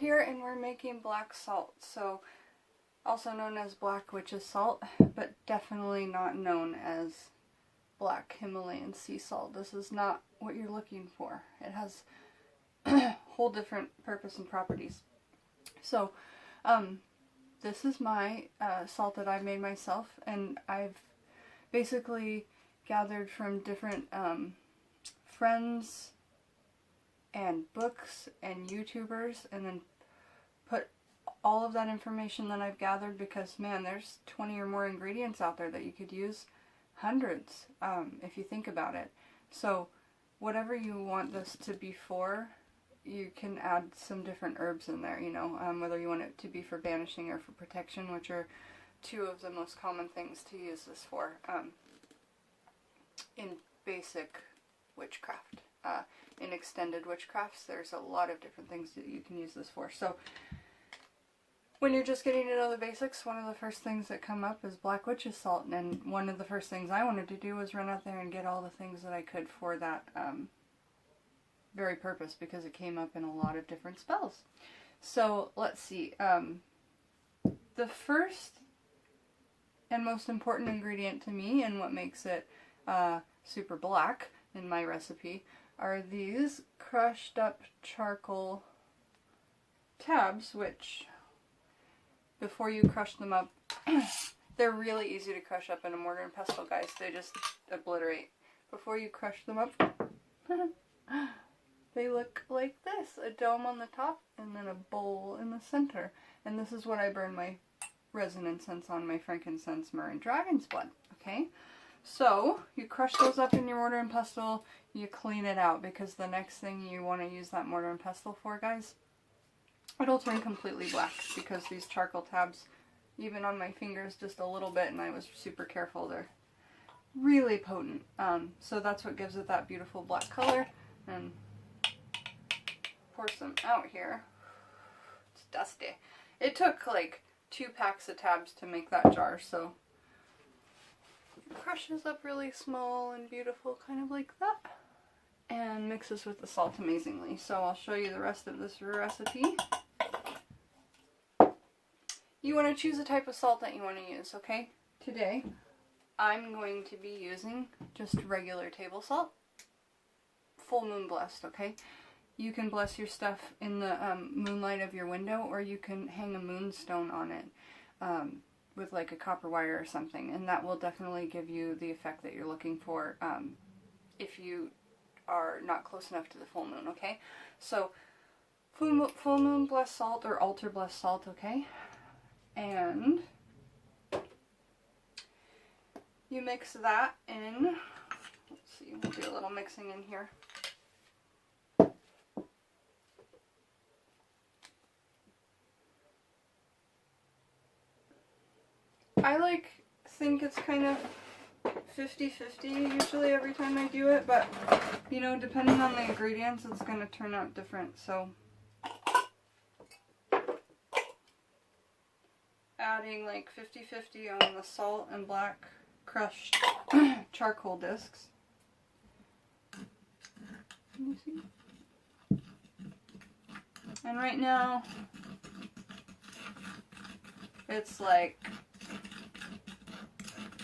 here and we're making black salt, so also known as black witch's salt, but definitely not known as black Himalayan sea salt. This is not what you're looking for. It has a whole different purpose and properties. So this is my salt that I made myself, and I've basically gathered from different friends and books and YouTubers, and then put all of that information that I've gathered, because man, there's 20 or more ingredients out there that you could use, hundreds, if you think about it. So whatever you want this to be for, you can add some different herbs in there, you know, whether you want it to be for banishing or for protection, which are two of the most common things to use this for in basic witchcraft. In extended witchcrafts, there's a lot of different things that you can use this for. So when you're just getting to know the basics, one of the first things that come up is black witch's salt, and one of the first things I wanted to do was run out there and get all the things that I could for that very purpose, because it came up in a lot of different spells. So let's see, the first and most important ingredient to me, and what makes it super black in my recipe, are these crushed up charcoal tabs, which before you crush them up, they're really easy to crush up in a mortar and pestle, guys. They just obliterate. Before you crush them up, they look like this: a dome on the top and then a bowl in the center. And this is what I burn my resin incense on, my frankincense, myrrh, and dragon's blood. Okay? So you crush those up in your mortar and pestle, you clean it out, because the next thing you want to use that mortar and pestle for, guys, it'll turn completely black, because these charcoal tabs, even on my fingers just a little bit, and I was super careful, they're really potent. So that's what gives it that beautiful black color. And pour some out here. It's dusty. It took like 2 packs of tabs to make that jar, so it crushes up really small and beautiful, kind of like that, and mixes with the salt amazingly. So I'll show you the rest of this recipe. You want to choose a type of salt that you want to use, okay? Today, I'm going to be using just regular table salt, full moon blessed, okay? You can bless your stuff in the moonlight of your window, or you can hang a moonstone on it with like a copper wire or something, and that will definitely give you the effect that you're looking for if you are not close enough to the full moon, okay? So full moon blessed salt or altar blessed salt, okay? And you mix that in. Let's see, we'll do a little mixing in here. I think it's kind of 50-50 usually every time I do it, but you know, depending on the ingredients, it's going to turn out different. So adding like 50-50 on the salt and black crushed charcoal discs. Can you see? And right now it's like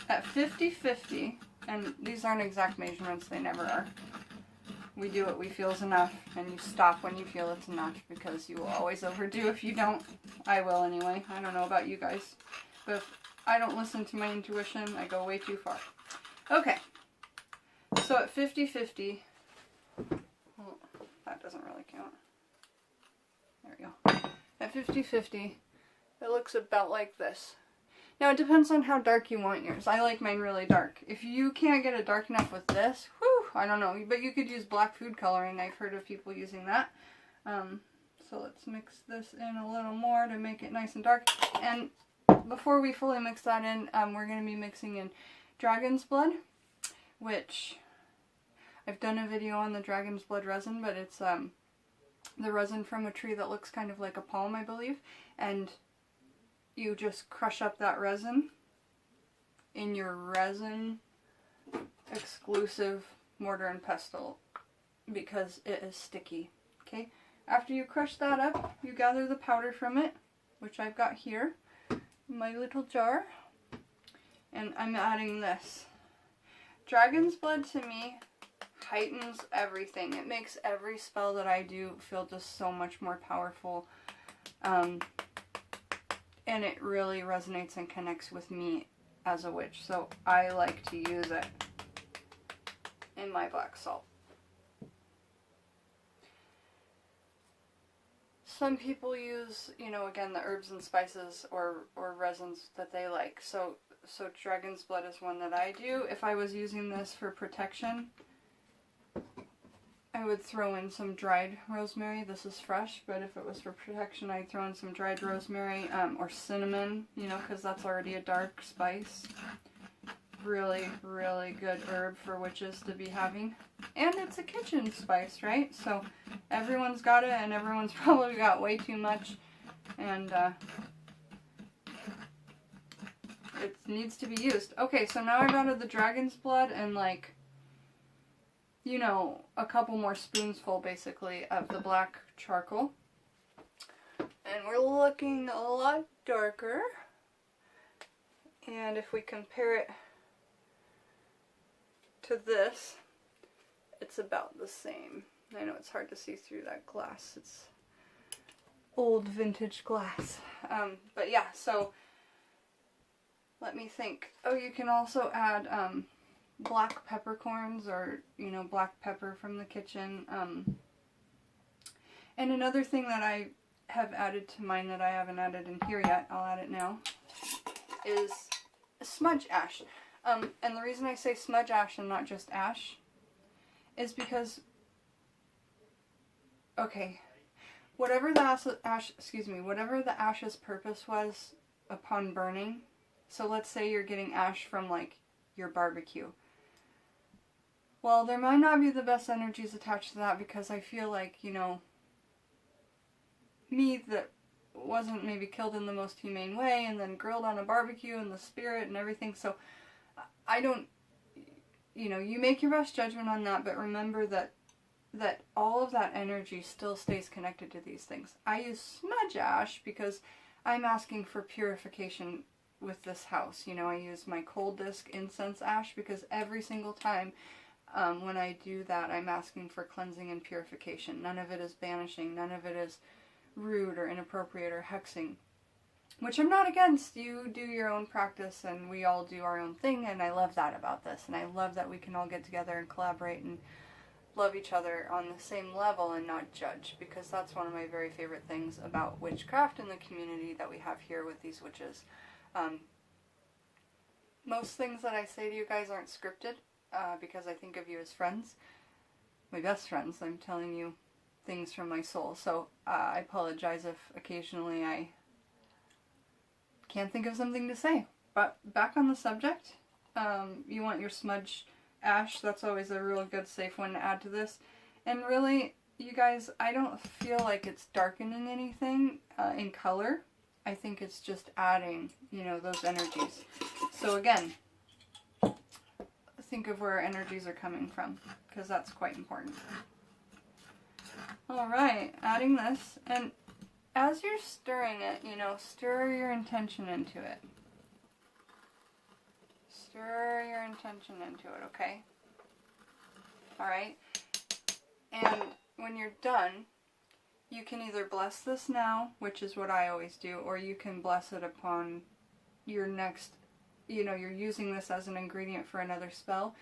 at 50-50, and these aren't exact measurements, they never are. We do what we feel is enough, and you stop when you feel it's enough, because you will always overdo if you don't. I will anyway. I don't know about you guys, but if I don't listen to my intuition, I go way too far. Okay, so at 50-50, well, that doesn't really count. There we go. At 50-50, it looks about like this. Now it depends on how dark you want yours. I like mine really dark. If you can't get it dark enough with this, whew, I don't know, but you could use black food coloring. I've heard of people using that. So let's mix this in a little more to make it nice and dark. And before we fully mix that in, we're going to be mixing in dragon's blood, which I've done a video on the dragon's blood resin, but it's the resin from a tree that looks kind of like a palm, I believe, and you just crush up that resin in your resin exclusive mortar and pestle, because it is sticky, okay? After you crush that up, you gather the powder from it, which I've got here in my little jar. And I'm adding this. Dragon's blood to me heightens everything. It makes every spell that I do feel just so much more powerful. And it really resonates and connects with me as a witch. So I like to use it in my black salt. Some people use, you know, again, the herbs and spices or resins that they like. So dragon's blood is one that I do. If I was using this for protection, I would throw in some dried rosemary. This is fresh, but if it was for protection, I'd throw in some dried rosemary or cinnamon, you know, because that's already a dark spice. Really, really good herb for witches to be having. And it's a kitchen spice, right? So everyone's got it, and everyone's probably got way too much. And it needs to be used. Okay, so now I've added the dragon's blood and, like, you know, a couple more spoonsful, basically, of the black charcoal. And we're looking a lot darker. And if we compare it to this, it's about the same. I know it's hard to see through that glass. It's old vintage glass. But yeah, so let me think. Oh, you can also add black peppercorns or, you know, black pepper from the kitchen. And another thing that I have added to mine that I haven't added in here yet, I'll add it now, is smudge ash. And the reason I say smudge ash and not just ash is because, okay, whatever the ash's purpose was upon burning, so let's say you're getting ash from, like, your barbecue. Well, there might not be the best energies attached to that because I feel like, you know, meat that wasn't maybe killed in the most humane way and then grilled on a barbecue and the spirit and everything. So I don't, you know, you make your best judgment on that, but remember that all of that energy still stays connected to these things. I use smudge ash because I'm asking for purification with this house. You know, I use my coal disc incense ash because every single time when I do that, I'm asking for cleansing and purification. None of it is banishing. None of it is rude or inappropriate or hexing. Which I'm not against. You do your own practice and we all do our own thing, and I love that about this. And I love that we can all get together and collaborate and love each other on the same level and not judge, because that's one of my very favorite things about witchcraft and the community that we have here with these witches. Most things that I say to you guys aren't scripted because I think of you as friends, my best friends. I'm telling you things from my soul, so I apologize if occasionally I can't think of something to say. But back on the subject, you want your smudge ash. That's always a real good safe one to add to this. And really, you guys, I don't feel like it's darkening anything in color. I think it's just adding, you know, those energies. So again, think of where our energies are coming from, because that's quite important. Alright, adding this, and as you're stirring it, you know, stir your intention into it. Stir your intention into it, okay? Alright? And when you're done, you can either bless this now, which is what I always do, or you can bless it upon your next, you know, you're using this as an ingredient for another spell,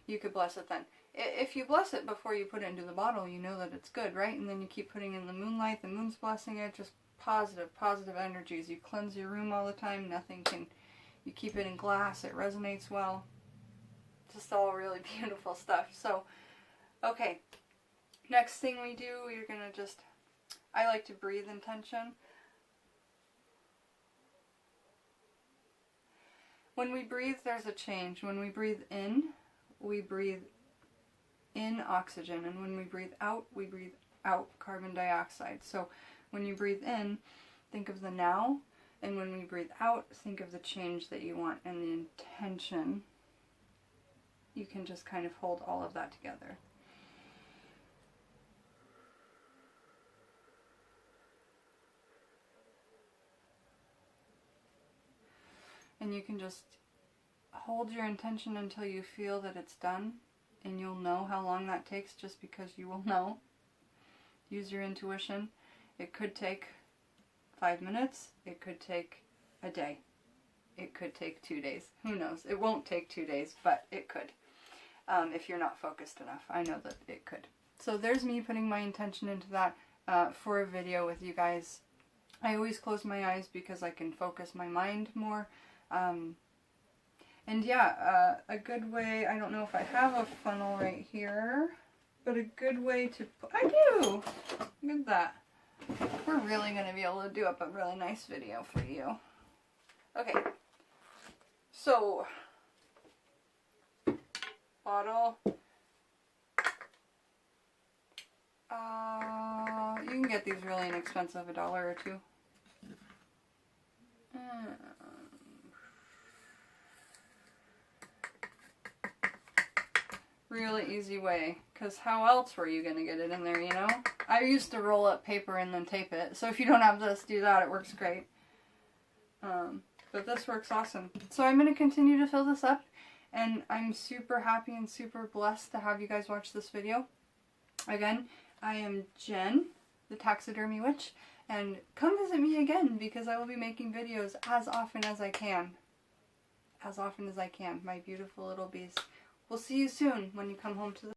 you could bless it then. If you bless it before you put it into the bottle, you know that it's good, right? And then you keep putting in the moonlight, the moon's blessing it, just positive energies. You cleanse your room all the time, nothing can, you keep it in glass, it resonates well. Just all really beautiful stuff. So, okay, next thing we do, you're gonna just, I like to breathe intention. When we breathe, there's a change. When we breathe in, we breathe in oxygen, and when we breathe out out carbon dioxide. So when you breathe in, think of the now, and when we breathe out, think of the change that you want, and the intention. You can just kind of hold all of that together. And you can just hold your intention until you feel that it's done, and you'll know how long that takes just because you will know. Use your intuition. It could take 5 minutes. It could take a day. It could take 2 days. Who knows? It won't take 2 days, but it could. If you're not focused enough. I know that it could. So there's me putting my intention into that for a video with you guys. I always close my eyes because I can focus my mind more. And yeah, a good way, I don't know if I have a funnel right here, but a good way to, I do! Look at that. We're really going to be able to do up a really nice video for you. Okay, so, bottle, you can get these really inexpensive, $1 or $2. Really easy way, because how else were you going to get it in there, you know? I used to roll up paper and then tape it, so if you don't have this, do that, it works great. But this works awesome. So I'm going to continue to fill this up, and I'm super happy and super blessed to have you guys watch this video. Again, I am Jen, the Taxidermy Witch, and come visit me again, because I will be making videos as often as I can. As often as I can, my beautiful little bees. We'll see you soon when you come home to the